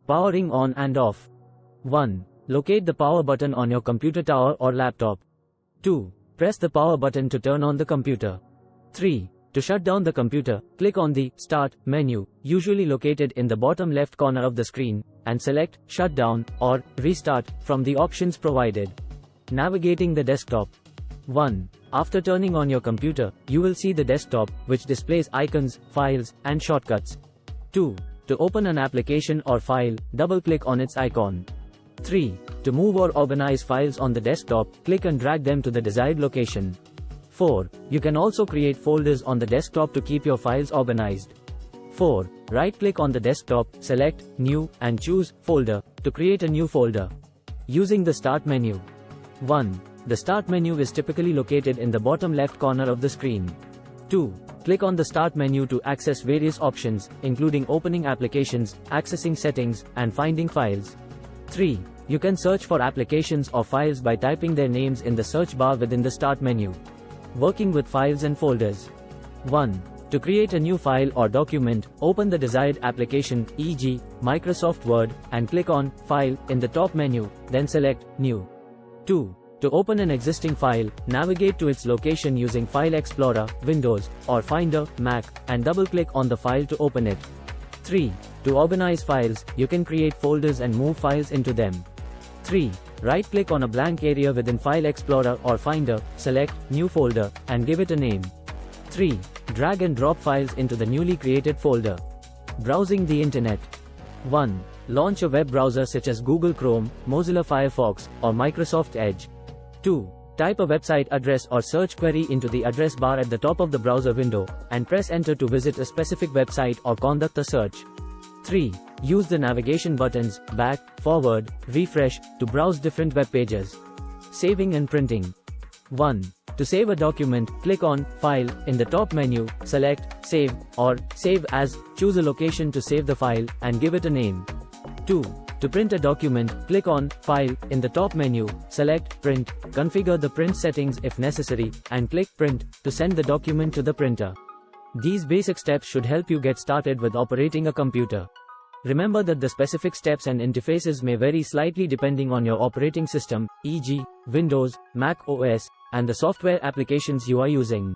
Powering on and off. 1. Locate the power button on your computer tower or laptop. 2. Press the power button to turn on the computer. 3. To shut down the computer, click on the Start menu, usually located in the bottom left corner of the screen, and select Shut Down or Restart from the options provided. Navigating the desktop. 1. After turning on your computer, you will see the desktop, which displays icons, files, and shortcuts. 2. To open an application or file, double-click on its icon. 3. To move or organize files on the desktop, click and drag them to the desired location. 4. You can also create folders on the desktop to keep your files organized. 4. Right-click on the desktop, select New, and choose Folder to create a new folder. Using the Start menu. 1. The Start menu is typically located in the bottom left corner of the screen. 2. Click on the Start menu to access various options, including opening applications, accessing settings, and finding files. 3. You can search for applications or files by typing their names in the search bar within the Start menu. Working with files and folders. 1. To create a new file or document, open the desired application, e.g., Microsoft Word, and click on File in the top menu, then select New. 2. To open an existing file, navigate to its location using File Explorer, Windows, or Finder, Mac, and double-click on the file to open it. 3. To organize files, you can create folders and move files into them. 3. Right-click on a blank area within File Explorer or Finder, select New Folder, and give it a name. 3. Drag and drop files into the newly created folder. Browsing the Internet. 1. Launch a web browser such as Google Chrome, Mozilla Firefox, or Microsoft Edge. 2. Type a website address or search query into the address bar at the top of the browser window, and press Enter to visit a specific website or conduct a search. 3. Use the navigation buttons, back, forward, refresh, to browse different web pages. Saving and printing. 1. To save a document, click on File in the top menu, select Save or Save As, choose a location to save the file, and give it a name. 2. To print a document, click on File in the top menu, select Print, configure the print settings if necessary, and click Print to send the document to the printer. These basic steps should help you get started with operating a computer. Remember that the specific steps and interfaces may vary slightly depending on your operating system, e.g., Windows, Mac OS, and the software applications you are using.